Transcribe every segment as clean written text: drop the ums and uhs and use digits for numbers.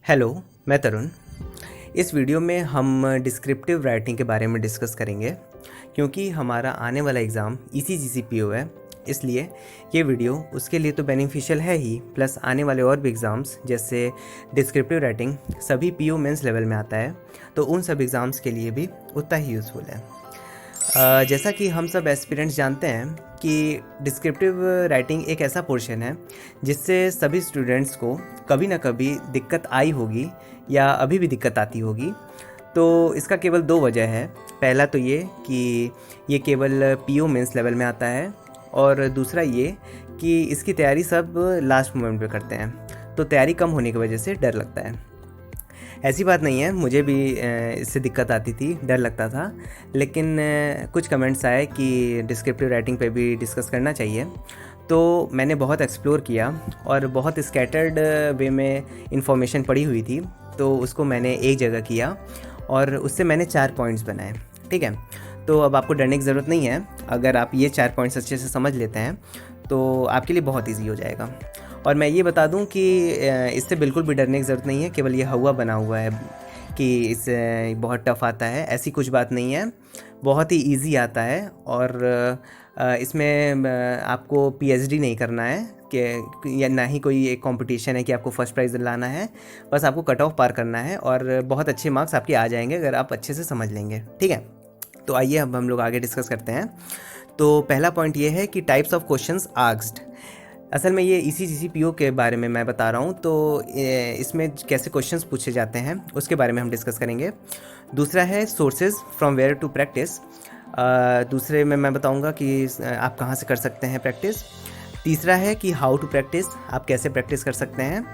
Hello, मैं तरुण। इस video में हम डिस्क्रिप्टिव राइटिंग के बारे में डिस्कस करेंगे क्योंकि हमारा आने वाला एग्ज़ाम ECGC-PO है। इसलिए ये वीडियो उसके लिए तो बेनिफिशियल है ही, प्लस आने वाले और भी एग्ज़ाम्स जैसे डिस्क्रिप्टिव राइटिंग सभी PO मेंस लेवल में आता है, तो उन सब एग्ज़ाम्स के लिए भी उतना ही यूज़फुल है। जैसा कि हम सब एस्पिरेंट्स जानते हैं कि डिस्क्रिप्टिव राइटिंग एक ऐसा पोर्शन है जिससे सभी स्टूडेंट्स को कभी ना कभी दिक्कत आई होगी या अभी भी दिक्कत आती होगी। तो इसका केवल दो वजह है। पहला तो ये कि ये केवल PO मेंस लेवल में आता है, और दूसरा ये कि इसकी तैयारी सब लास्ट मोमेंट पे करते हैं, तो तैयारी कम होने की वजह से डर लगता है। ऐसी बात नहीं है, मुझे भी इससे दिक्कत आती थी, डर लगता था, लेकिन कुछ कमेंट्स आए कि डिस्क्रिप्टिव राइटिंग पे भी डिस्कस करना चाहिए, तो मैंने बहुत एक्सप्लोर किया और बहुत स्कैटर्ड वे में इंफॉर्मेशन पड़ी हुई थी, तो उसको मैंने एक जगह किया और उससे मैंने 4 पॉइंट्स बनाए। ठीक है, तो अब आपको डरने की ज़रूरत नहीं है। अगर आप ये 4 पॉइंट्स अच्छे से समझ लेते हैं तो आपके लिए बहुत ईजी हो जाएगा। और मैं ये बता दूं कि इससे बिल्कुल भी डरने की ज़रूरत नहीं है, केवल ये हवा बना हुआ है कि इससे बहुत टफ़ आता है, ऐसी कुछ बात नहीं है। बहुत ही इजी आता है, और इसमें आपको PhD नहीं करना है कि या ना ही कोई एक कंपटीशन है कि आपको फर्स्ट प्राइज़ लाना है। बस आपको कट ऑफ पार करना है और बहुत अच्छे मार्क्स आपके आ जाएंगे अगर आप अच्छे से समझ लेंगे। ठीक है, तो आइए अब हम लोग आगे डिस्कस करते हैं। तो पहला पॉइंट ये है कि टाइप्स ऑफ क्वेश्चंस आस्क्ड। असल में ये ECGC-PO के बारे में मैं बता रहा हूँ, तो इसमें कैसे क्वेश्चंस पूछे जाते हैं उसके बारे में हम डिस्कस करेंगे। दूसरा है sources from where to practice. दूसरे में मैं बताऊँगा कि आप कहाँ से कर सकते हैं प्रैक्टिस। तीसरा है कि हाउ टू प्रैक्टिस, आप कैसे प्रैक्टिस कर सकते हैं।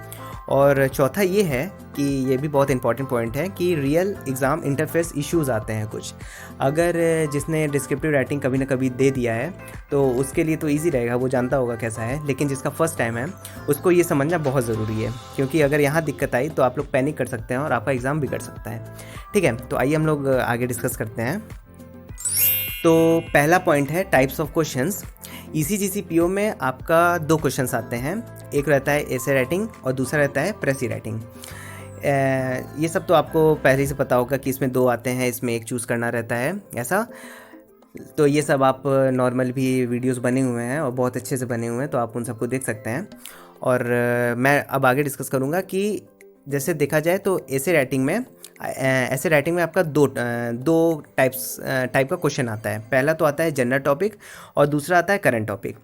और चौथा ये है कि ये भी बहुत इंपॉर्टेंट पॉइंट है कि रियल एग्ज़ाम इंटरफेस इश्यूज़ आते हैं कुछ। अगर जिसने डिस्क्रिप्टिव राइटिंग कभी ना कभी दे दिया है तो उसके लिए तो इजी रहेगा, वो जानता होगा कैसा है, लेकिन जिसका फर्स्ट टाइम है उसको ये समझना बहुत ज़रूरी है, क्योंकि अगर यहाँ दिक्कत आई तो आप लोग पैनिक कर सकते हैं और आपका एग्ज़ाम बिगड़ सकता है। ठीक है, तो आइए हम लोग आगे डिस्कस करते हैं। तो पहला पॉइंट है टाइप्स ऑफ क्वेश्चंस। ECGC-PO में आपका 2 क्वेश्चंस आते हैं, एक रहता है एसे राइटिंग और दूसरा रहता है प्रेसी राइटिंग। ये सब तो आपको पहले से पता होगा कि इसमें 2 आते हैं, इसमें एक चूज़ करना रहता है ऐसा। तो ये सब आप नॉर्मल भी वीडियोस बने हुए हैं और बहुत अच्छे से बने हुए हैं, तो आप उन सबको देख सकते हैं। और मैं अब आगे डिस्कस करूँगा कि जैसे देखा जाए तो ऐसे राइटिंग में आपका दो टाइप का क्वेश्चन आता है। पहला तो आता है जनरल टॉपिक और दूसरा आता है करंट टॉपिक।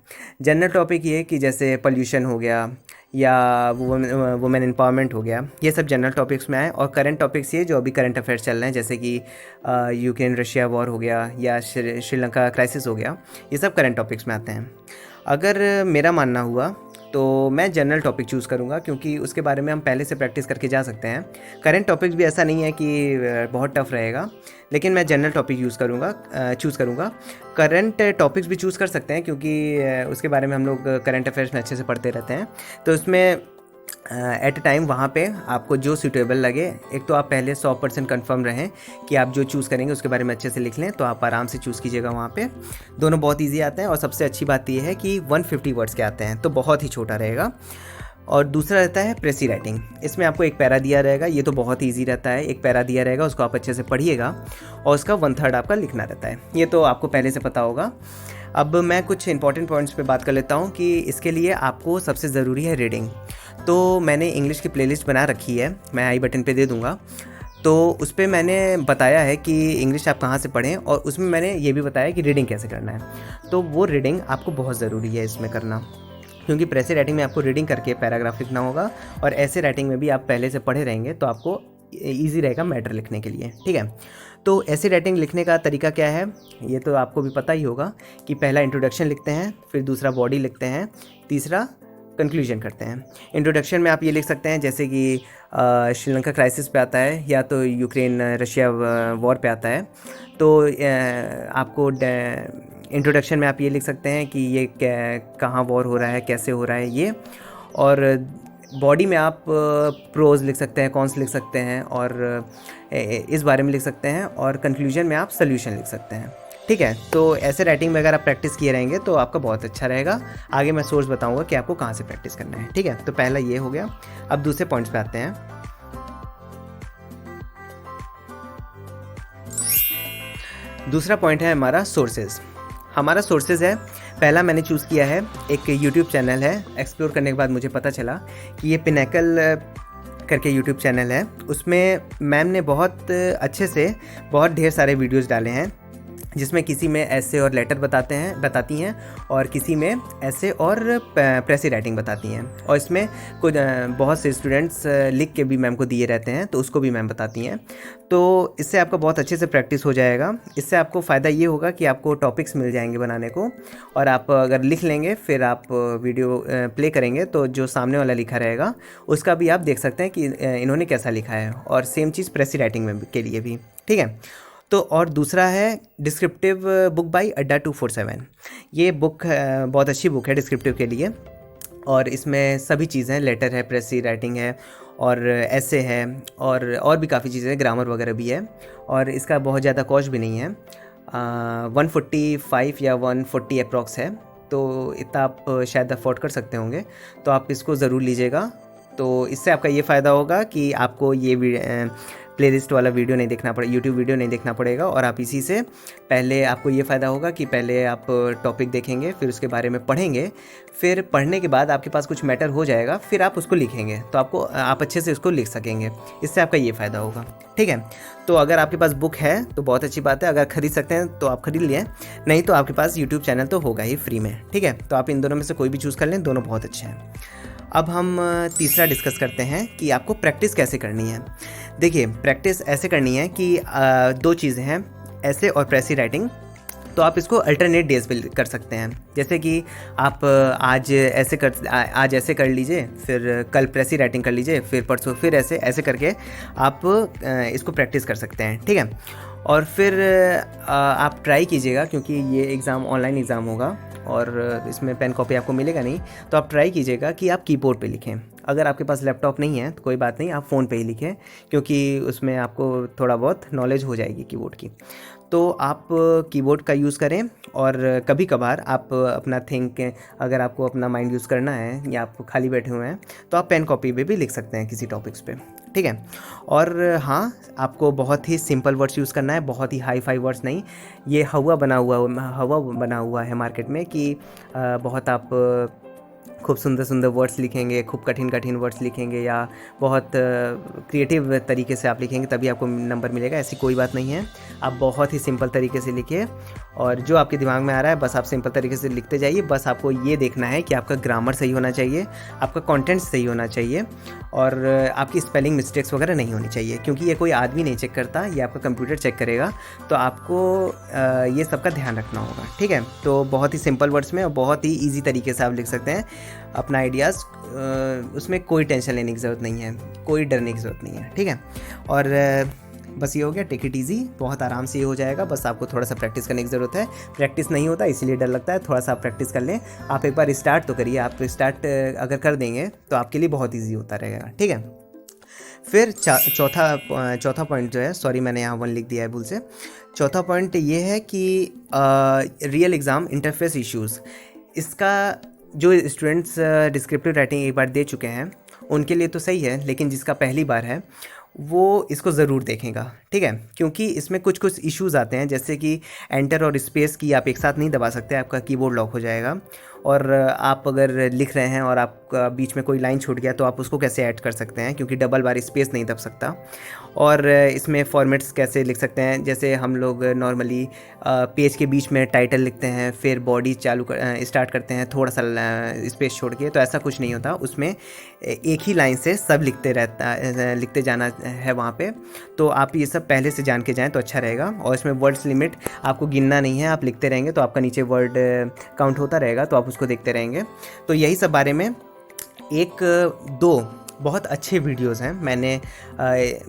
जनरल टॉपिक ये कि जैसे पोल्यूशन हो गया या वुमेन एम्पावरमेंट हो गया, ये सब जनरल टॉपिक्स में आए। और करंट टॉपिक्स ये जो अभी करंट अफेयर्स चल रहे हैं, जैसे कि यूक्रेन रशिया वॉर हो गया या श्रीलंका क्राइसिस हो गया, ये सब करंट टॉपिक्स में आते हैं। अगर मेरा मानना हुआ तो मैं जनरल टॉपिक चूज़ करूँगा, क्योंकि उसके बारे में हम पहले से प्रैक्टिस करके जा सकते हैं। करंट टॉपिक्स भी ऐसा नहीं है कि बहुत टफ रहेगा, लेकिन मैं जनरल टॉपिक चूज़ करूँगा। करंट टॉपिक्स भी चूज़ कर सकते हैं, क्योंकि उसके बारे में हम लोग करंट अफेयर्स में अच्छे से पढ़ते रहते हैं, तो उसमें एट अ टाइम वहाँ पे आपको जो सूटेबल लगे, एक तो आप पहले 100% कन्फर्म रहें कि आप जो चूज़ करेंगे उसके बारे में अच्छे से लिख लें, तो आप आराम से चूज़ कीजिएगा वहाँ पे। दोनों बहुत इजी आते हैं, और सबसे अच्छी बात ये है कि 150 वर्ड्स के आते हैं, तो बहुत ही छोटा रहेगा। और दूसरा रहता है प्रेसी राइटिंग। इसमें आपको एक पैरा दिया रहेगा, ये तो बहुत ईजी रहता है। एक पैरा दिया रहेगा, उसको आप अच्छे से पढ़िएगा और उसका 1/3 आपका लिखना रहता है, ये तो आपको पहले से पता होगा। अब मैं कुछ इंपॉर्टेंट पॉइंट्स पे बात कर लेता हूँ कि इसके लिए आपको सबसे ज़रूरी है रीडिंग। तो मैंने इंग्लिश की प्लेलिस्ट बना रखी है, मैं आई बटन पे दे दूँगा। तो उस पर मैंने बताया है कि इंग्लिश आप कहाँ से पढ़ें, और उसमें मैंने ये भी बताया कि रीडिंग कैसे करना है। तो वो रीडिंग आपको बहुत ज़रूरी है इसमें करना, क्योंकि प्रेसी राइटिंग में आपको रीडिंग करके पैराग्राफ लिखना होगा, और ऐसे राइटिंग में भी आप पहले से पढ़े रहेंगे तो आपको ईजी रहेगा मैटर लिखने के लिए। ठीक है, तो ऐसी राइटिंग लिखने का तरीका क्या है, ये तो आपको भी पता ही होगा कि पहला इंट्रोडक्शन लिखते हैं, फिर दूसरा बॉडी लिखते हैं, तीसरा कंक्लूजन करते हैं। इंट्रोडक्शन में आप ये लिख सकते हैं जैसे कि श्रीलंका क्राइसिस पे आता है या तो यूक्रेन रशिया वॉर पे आता है, तो आपको इंट्रोडक्शन में आप ये लिख सकते हैं कि ये कहाँ वॉर हो रहा है, कैसे हो रहा है ये। और बॉडी में आप प्रोज लिख सकते हैं, कॉन्स लिख सकते हैं और इस बारे में लिख सकते हैं, और कंक्लूजन में आप सोल्यूशन लिख सकते हैं। ठीक है, तो ऐसे राइटिंग में अगर आप प्रैक्टिस किए रहेंगे तो आपका बहुत अच्छा रहेगा। आगे मैं सोर्स बताऊंगा कि आपको कहाँ से प्रैक्टिस करना है। ठीक है, तो पहला ये हो गया। अब दूसरे पॉइंट्स पे आते हैं। दूसरा पॉइंट है हमारा सोर्सेज। हमारा सोर्सेज है, पहला मैंने चूज़ किया है एक यूट्यूब चैनल है। एक्सप्लोर करने के बाद मुझे पता चला कि ये पिनेकल करके यूट्यूब चैनल है। उसमें मैम ने बहुत अच्छे से बहुत ढेर सारे वीडियोस डाले हैं, जिसमें किसी में ऐसे और लेटर बताती हैं और किसी में ऐसे और प्रेसी राइटिंग बताती हैं। और इसमें कुछ बहुत से स्टूडेंट्स लिख के भी मैम को दिए रहते हैं, तो उसको भी मैम बताती हैं। तो इससे आपका बहुत अच्छे से प्रैक्टिस हो जाएगा। इससे आपको फ़ायदा ये होगा कि आपको टॉपिक्स मिल जाएंगे बनाने को, और आप अगर लिख लेंगे फिर आप वीडियो प्ले करेंगे तो जो सामने वाला लिखा रहेगा उसका भी आप देख सकते हैं कि इन्होंने कैसा लिखा है। और सेम चीज़ प्रेसी राइटिंग में के लिए भी, ठीक है। तो और दूसरा है डिस्क्रिप्टिव बुक बाय अड्डा 247। ये बुक बहुत अच्छी बुक है डिस्क्रिप्टिव के लिए, और इसमें सभी चीज़ें, लेटर है, प्रेसी राइटिंग है, और ऐसे है, और भी काफ़ी चीज़ें, ग्रामर वगैरह भी है। और इसका बहुत ज़्यादा कॉस्ट भी नहीं है, 145 या 140 अप्रॉक्स है, तो इतना आप शायद अफोर्ड कर सकते होंगे। तो आप इसको ज़रूर लीजिएगा। तो इससे आपका ये फ़ायदा होगा कि आपको ये प्लेलिस्ट वाला वीडियो नहीं देखना पड़ेगा, यूट्यूब वीडियो नहीं देखना पड़ेगा। और आप इसी से पहले आपको ये फ़ायदा होगा कि पहले आप टॉपिक देखेंगे, फिर उसके बारे में पढ़ेंगे, फिर पढ़ने के बाद आपके पास कुछ मैटर हो जाएगा, फिर आप उसको लिखेंगे, तो आप अच्छे से उसको लिख सकेंगे। इससे आपका ये फ़ायदा होगा, ठीक है। तो अगर आपके पास बुक है तो बहुत अच्छी बात है, अगर ख़रीद सकते हैं तो आप खरीद लिए, नहीं तो आपके पास यूट्यूब चैनल तो होगा ही फ्री में, ठीक है। तो आप इन दोनों में से कोई भी चूज़ कर लें, दोनों बहुत अच्छे हैं। अब हम तीसरा डिस्कस करते हैं कि आपको प्रैक्टिस कैसे करनी है। देखिए, प्रैक्टिस ऐसे करनी है कि दो चीज़ें हैं, ऐसे और प्रेसी राइटिंग। तो आप इसको अल्टरनेट डेज पे कर सकते हैं। जैसे कि आप आज ऐसे कर लीजिए, फिर कल प्रेसी राइटिंग कर लीजिए, फिर परसों फिर ऐसे करके आप इसको प्रैक्टिस कर सकते हैं, ठीक है। और फिर आप ट्राई कीजिएगा, क्योंकि ये एग्ज़ाम ऑनलाइन एग्ज़ाम होगा और इसमें पेन कॉपी आपको मिलेगा नहीं, तो आप ट्राई कीजिएगा कि आप कीबोर्ड पे लिखें। अगर आपके पास लैपटॉप नहीं है तो कोई बात नहीं, आप फ़ोन पे ही लिखें, क्योंकि उसमें आपको थोड़ा बहुत नॉलेज हो जाएगी कीबोर्ड की। तो आप कीबोर्ड का यूज़ करें, और कभी कभार आप अपना अगर आपको अपना माइंड यूज़ करना है या आप खाली बैठे हुए हैं तो आप पेन कॉपी पे भी लिख सकते हैं किसी टॉपिक्स पे, ठीक है। और हाँ, आपको बहुत ही सिंपल वर्ड्स यूज़ करना है, बहुत ही हाई फाई वर्ड्स नहीं। ये हवा बना हुआ है मार्केट में कि बहुत आप खूब सुंदर सुंदर वर्ड्स लिखेंगे, खूब कठिन कठिन वर्ड्स लिखेंगे, या बहुत क्रिएटिव तरीके से आप लिखेंगे तभी आपको नंबर मिलेगा। ऐसी कोई बात नहीं है। आप बहुत ही सिंपल तरीके से लिखिए, और जो आपके दिमाग में आ रहा है बस आप सिंपल तरीके से लिखते जाइए। बस आपको ये देखना है कि आपका ग्रामर सही होना चाहिए, आपका कंटेंट सही होना चाहिए, और आपकी स्पेलिंग मिस्टेक्स वगैरह नहीं होनी चाहिए, क्योंकि ये कोई आदमी नहीं चेक करता, ये आपका कंप्यूटर चेक करेगा। तो आपको ये सब का ध्यान रखना होगा, ठीक है। तो बहुत ही सिंपल वर्ड्स में और बहुत ही ईजी तरीके से आप लिख सकते हैं अपना आइडियाज़। उसमें कोई टेंशन लेने की ज़रूरत नहीं है, कोई डरने की ज़रूरत नहीं है, ठीक है। और बस ये हो गया, टेक इट ईजी, बहुत आराम से ये हो जाएगा। बस आपको थोड़ा सा प्रैक्टिस करने की ज़रूरत है। प्रैक्टिस नहीं होता इसीलिए डर लगता है, थोड़ा सा आप प्रैक्टिस कर लें। आप एक बार स्टार्ट तो करिए, आप स्टार्ट अगर कर देंगे तो आपके लिए बहुत ईजी होता रहेगा, ठीक है। फिर चौथा पॉइंट जो है, सॉरी मैंने यहाँ 1 लिख दिया है भूल से। चौथा पॉइंट ये है कि रियल एग्ज़ाम इंटरफेस इश्यूज़। इसका जो स्टूडेंट्स डिस्क्रिप्टिव राइटिंग एक बार दे चुके हैं उनके लिए तो सही है, लेकिन जिसका पहली बार है वो इसको ज़रूर देखेगा, ठीक है। क्योंकि इसमें कुछ इश्यूज़ आते हैं, जैसे कि एंटर और स्पेस की आप एक साथ नहीं दबा सकते, आपका कीबोर्ड लॉक हो जाएगा। और आप अगर लिख रहे हैं और आपका बीच में कोई लाइन छूट गया तो आप उसको कैसे ऐड कर सकते हैं, क्योंकि डबल बार स्पेस नहीं दब सकता। और इसमें फॉर्मेट्स कैसे लिख सकते हैं, जैसे हम लोग नॉर्मली पेज के बीच में टाइटल लिखते हैं, फिर बॉडी स्टार्ट करते हैं थोड़ा सा स्पेस छोड़ के, तो ऐसा कुछ नहीं होता। उसमें एक ही लाइन से सब लिखते जाना है वहाँ पे। तो आप ये सब पहले से जान के जाएँ तो अच्छा रहेगा। और इसमें वर्ड्स लिमिट आपको गिनना नहीं है, आप लिखते रहेंगे तो आपका नीचे वर्ड काउंट होता रहेगा, तो आप उसको देखते रहेंगे। तो यही सब बारे में 1-2 बहुत अच्छे वीडियोस हैं।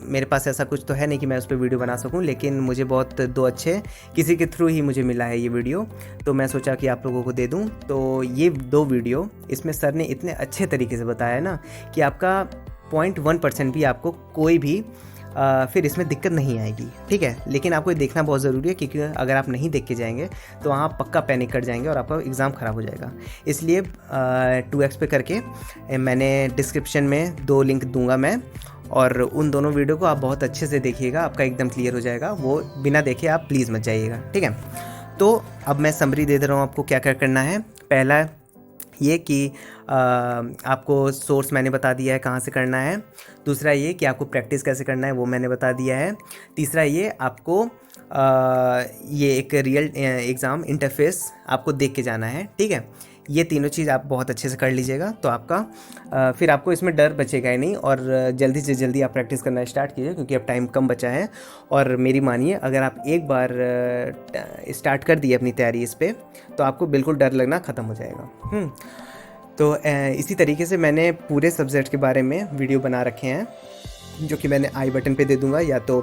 मेरे पास ऐसा कुछ तो है नहीं कि मैं उस पर वीडियो बना सकूं, लेकिन मुझे बहुत 2 अच्छे किसी के थ्रू ही मुझे मिला है ये वीडियो, तो मैं सोचा कि आप लोगों को दे दूं। तो ये 2 वीडियो इसमें सर ने इतने अच्छे तरीके से बताया है ना कि आपका 0.1% भी आपको कोई भी फिर इसमें दिक्कत नहीं आएगी, ठीक है। लेकिन आपको ये देखना बहुत ज़रूरी है, क्योंकि अगर आप नहीं देख के जाएंगे तो वहाँ पक्का पैनिक कर जाएंगे और आपका एग्ज़ाम ख़राब हो जाएगा। इसलिए 2x पे करके मैंने डिस्क्रिप्शन में 2 लिंक दूंगा मैं, और उन दोनों वीडियो को आप बहुत अच्छे से देखिएगा, आपका एकदम क्लियर हो जाएगा। वो बिना देखे आप प्लीज़ मत जाइएगा, ठीक है। तो अब मैं समरी दे दे रहा हूँ आपको क्या क्या करना है। पहला ये कि आपको सोर्स मैंने बता दिया है कहाँ से करना है। दूसरा ये कि आपको प्रैक्टिस कैसे करना है वो मैंने बता दिया है। तीसरा ये आपको ये एक रियल एग्ज़ाम इंटरफेस आपको देख के जाना है, ठीक है। ये तीनों चीज़ आप बहुत अच्छे से कर लीजिएगा तो आपका फिर आपको इसमें डर बचेगा ही नहीं, और जल्दी से जल्दी आप प्रैक्टिस करना स्टार्ट कीजिए क्योंकि अब टाइम कम बचा है। और मेरी मानिए, अगर आप एक बार स्टार्ट कर दिए अपनी तैयारी इस पर, तो आपको बिल्कुल डर लगना ख़त्म हो जाएगा। तो इसी तरीके से मैंने पूरे सब्जेक्ट के बारे में वीडियो बना रखे हैं, जो कि मैंने आई बटन पे दे दूंगा, या तो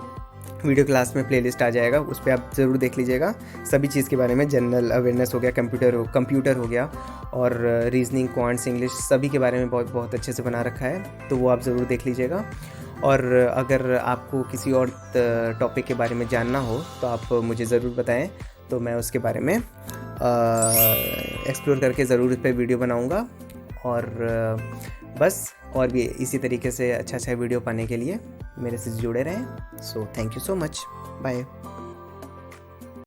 वीडियो क्लास में प्लेलिस्ट आ जाएगा, उस पर आप ज़रूर देख लीजिएगा। सभी चीज़ के बारे में, जनरल अवेयरनेस हो गया, कंप्यूटर हो गया, और रीजनिंग, क्वांट्स, इंग्लिश, सभी के बारे में बहुत अच्छे से बना रखा है, तो वो आप ज़रूर देख लीजिएगा। और अगर आपको किसी और टॉपिक के बारे में जानना हो तो आप मुझे ज़रूर बताएं, तो मैं उसके बारे में एक्सप्लोर करके ज़रूर इस पर वीडियो बनाऊँगा। और बस, और भी इसी तरीके से अच्छा वीडियो पाने के लिए मेरे से जुड़े रहें। So thank you so much, bye.